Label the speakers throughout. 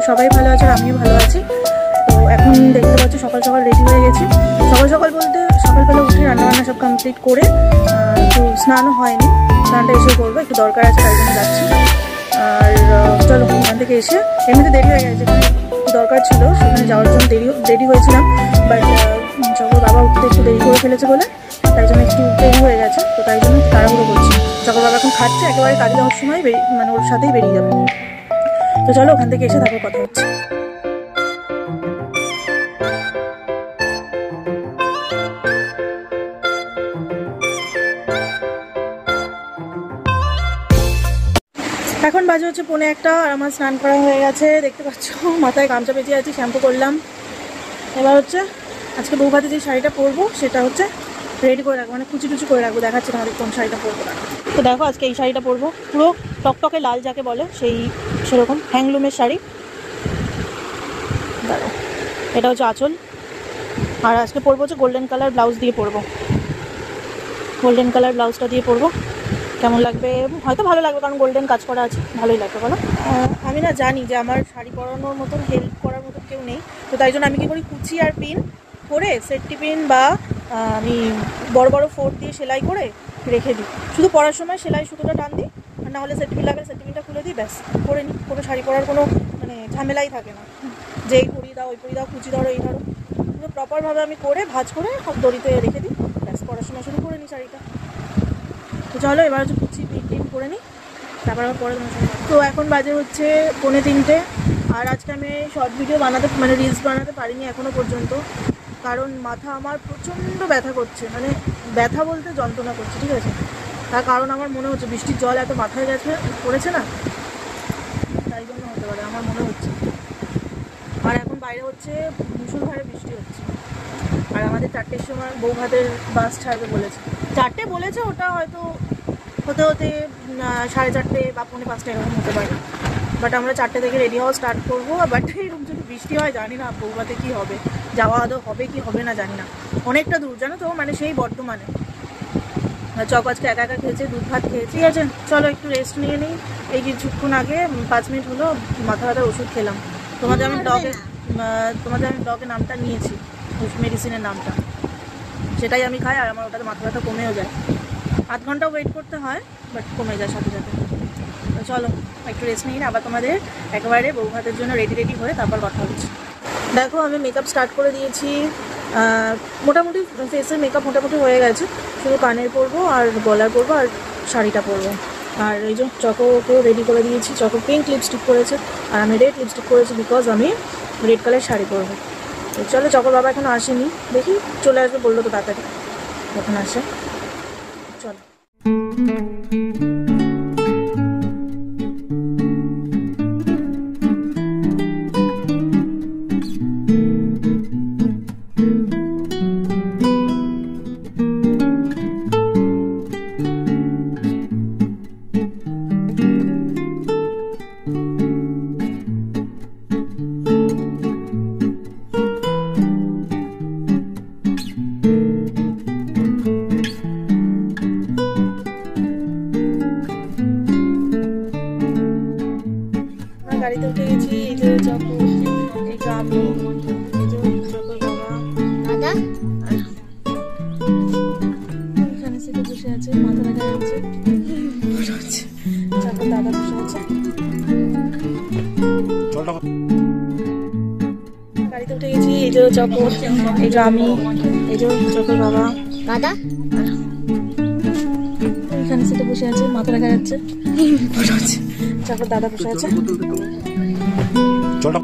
Speaker 1: সবাই ভালো আছে, আমিও ভালো আছি। তো এখন দেখতে পাচ্ছি সকাল সকাল রেডি হয়ে গেছি। সকাল সকাল বলতে সকালবেলা উঠে রান্নাবান্না সব কমপ্লিট করে, একটু স্নানও হয়নি, স্নানটা এসে করবো, একটু দরকার আছে তাই জন্য যাচ্ছি। আর চলো ওখান থেকে এসে এমনিতে দেরি হয়ে গেছে, যেখানে দরকার ছিল সেখানে যাওয়ার জন্য দেরি হয়েছিলাম, বাট যখন বাবা উঠতে একটু দেরি করে ফেলেছে বলে তাই জন্য একটু দেরি হয়ে গেছে। তো তাই জন্য তাড়াহুড়ো করছি। যখন বাবা এখন খাচ্ছে, একেবারে কাজে যাওয়ার সময় মানে ওর সাথেই বেরিয়ে যাবে। তো চলো ওখান থেকে এসে তারপর কথা হচ্ছে। এখন বাজে হচ্ছে 1:45 আর আমার স্নান করা হয়ে গেছে, দেখতে পাচ্ছ মাথায় গামছা পেঁচিয়ে আছি, শ্যাম্পু করলাম। এবার হচ্ছে আজকে বৌভাতে যে শাড়িটা পরবো সেটা হচ্ছে রেডি করে রাখবো, মানে কুচি করে রাখবো। দেখাচ্ছি তোমাদের কোন শাড়িটা পরবো না। তো দেখো আজকে এই শাড়িটা পরবো, পুরো টকটকে লাল যাকে বলে সেরকম হ্যাংলুমের শাড়ি। দাঁড়ো, এটা হচ্ছে আঁচল। আর আজকে পরবো হচ্ছে গোল্ডেন কালার ব্লাউজ দিয়ে পরবো, গোল্ডেন কালার ব্লাউজটা দিয়ে পরবো। কেমন লাগবে? হয়তো ভালো লাগবে, কারণ গোল্ডেন কাজ করা আছে, ভালোই লাগবে বলো। আমি না জানি যে আমার শাড়ি পরানোর মতন হেল্প করার মতন কেউ নেই, তো তাই জন্য আমি কী করি, কুচি আর পিন করে সেফটি পিন বা আমি বড় বড় ফোর্ট দিয়ে সেলাই করে রেখে দিই। শুধু পরার সময় সেলাই সুতোটা টান দিই, আর না হলে সেফটি পিন লাগলে সেফটি পিনটা খুলে দিই, ব্যাস পরে নিই। কোনো শাড়ি পরার কোনো মানে ঝামেলাই থাকে না, যে এই পরিয়ে দাও ওই পরিয়ে দাও, কুচি ধরো এই ধরো, পুরো প্রপারভাবে আমি করে ভাঁজ করে দড়িতে রেখে দিই, ব্যাস পরার সময় শুরু করে নিই শাড়িটা। তো চলো এবার হচ্ছে কুচি পিন করে নিই, তারপর আবার পরে তোমার সঙ্গে। তো এখন বাজে হচ্ছে 2:45, আর আজকে আমি শর্ট ভিডিও মানে রিলস বানাতে পারিনি এখনও পর্যন্ত, কারণ মাথা আমার প্রচণ্ড ব্যথা করছে, মানে ব্যথা বলতে যন্ত্রণা করছে, ঠিক আছে। তার কারণ আমার মনে হচ্ছে বৃষ্টির জল এত মাথায় পড়েছে না, তাই জন্য হতে পারে আমার মনে হচ্ছে। আর এখন বাইরে হচ্ছে মুষলধারে বৃষ্টি হচ্ছে, আর আমাদের 4টের সময় বৌভাতের বাস ছাড়বে বলেছে। 4টে বলেছে, ওটা হয়তো হতে 4:30 বা 4:45 এরকম হতে পারে, বাট আমরা 4টে থেকে রেডি হওয়া স্টার্ট করবো। বাট এরকম যদি বৃষ্টি হয় জানি না বৌভাতে কী হবে, যাওয়া আদৌ হবে কি হবে না জানি না। অনেকটা দূর জানো তো, মানে সেই বর্ধমানে। চক আজকে একা খেয়েছে, দুধ ভাত খেয়েছি। ঠিক আছে চলো একটু রেস্ট নিয়ে নিই। এই কিছুক্ষণ আগে 5 মিনিট হলো মাথা ব্যথার ওষুধ খেলাম। তোমাদের আমি ব্লগে নামটা নিয়েছি, মেডিসিনের নামটা, সেটাই আমি খাই, আর আমার ওটাতে মাথা ব্যথা কমেও যায়। 8 ঘন্টা ওয়েট করতে হয়, বাট কমে যায় সাথে সাথে। তো চলো একটু রেস্ট নিই, আবার তোমাদের একেবারে বৌভাতের জন্য রেডি হয়ে তারপর কথা হচ্ছে। দেখো আমি মেকআপ স্টার্ট করে দিয়েছি, মোটামুটি ফেসের মেকআপ মোটামুটি হয়ে গেছে, শুধু কানের পরবো আর গলার পরবো আর শাড়িটা পরবো। আর এই যে চকোকেও রেডি করে দিয়েছি, চকো পিঙ্ক লিপস্টিক করেছে আর আমি রেড লিপস্টিক করেছি, বিকজ আমি রেড কালার শাড়ি পরবো। তো চলো, চকোর বাবা এখনো আসেনি, দেখি চলে আসবে বললো তো তাড়াতাড়ি, যখন আসে চলো। গাড়িতে উঠে গেছি, এই যে চকো, এই যে আমি, এই যে চকোর বাবা দাদা, আর এখানে সিটে বসে আছে, মাথা দেখা যাচ্ছে, চকোর দাদা বসে আছে। গাড়িতে উঠে গেছি, এই যে চকো, এই যে আমি, এই যে চকোর বাবা দাদা, আর এখানে সিটে বসে আছে, মাথা দেখা যাচ্ছে, চকোর দাদা বসে আছে।
Speaker 2: চলো।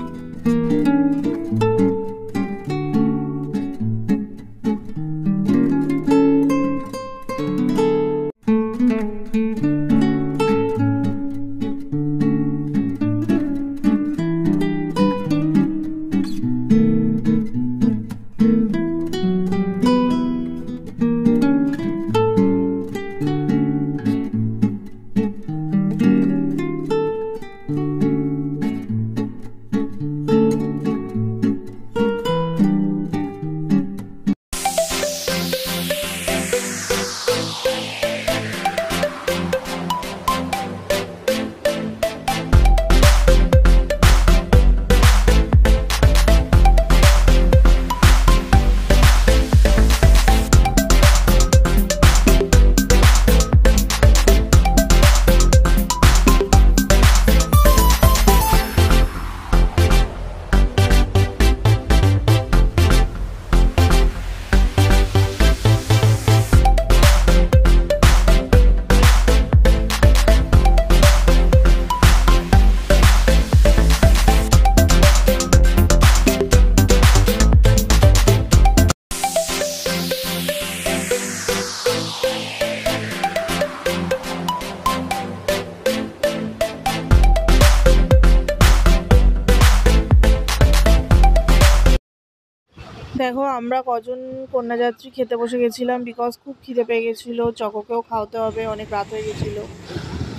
Speaker 1: দেখো আমরা কজন কন্যাযাত্রী খেতে বসে গেছিলাম, বিকজ খুব খিদে পেয়ে গেছিলো, চকোকেও খাওয়াতে হবে, অনেক রাত হয়ে গেছিলো।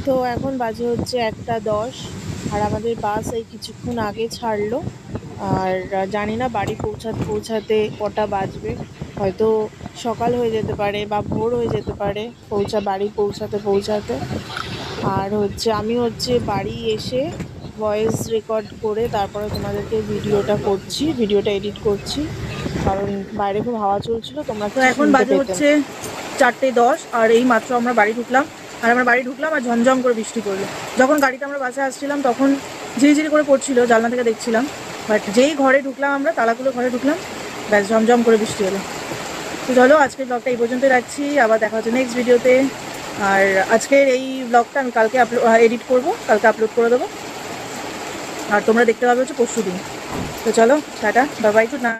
Speaker 1: তো এখন বাজে হচ্ছে 1:10 আর আমাদের বাস এই কিছুক্ষণ আগে ছাড়লো। আর জানি না বাড়ি পৌঁছাতে কটা বাজবে, হয়তো সকাল হয়ে যেতে পারে বা ভোর হয়ে যেতে পারে বাড়ি পৌঁছাতে। আর হচ্ছে আমি বাড়ি এসে ভয়েস রেকর্ড করে তারপরে তোমাদেরকে ভিডিওটা এডিট করছি, কারণ বাইরে খুব হাওয়া চলছিল। তোমরা তো এখন বাজে হচ্ছে 4:10 আর এই মাত্র আমরা বাড়ি ঢুকলাম আর ঝমঝম করে বৃষ্টি পড়লো। যখন গাড়িতে আমরা বাসে আসছিলাম তখন ঝিরিঝিরি করে পড়ছিল, জানলা থেকে দেখছিলাম, বাট যেই ঘরে ঢুকলাম আমরা তালাগুলো ঘরে ঢুকলাম, ব্যাস ঝমঝম করে বৃষ্টি হলো। তো চলো আজকের ব্লগটা এই পর্যন্তই রাখছি, আবার দেখা হচ্ছে নেক্সট ভিডিওতে। আর আজকের এই ব্লগটা আমি কালকে এডিট করবো, কালকে আপলোড করে দেবো, আর তোমরা দেখতে পাবে হচ্ছে পরশুদিন। তো চলো tata, bye bye, good night.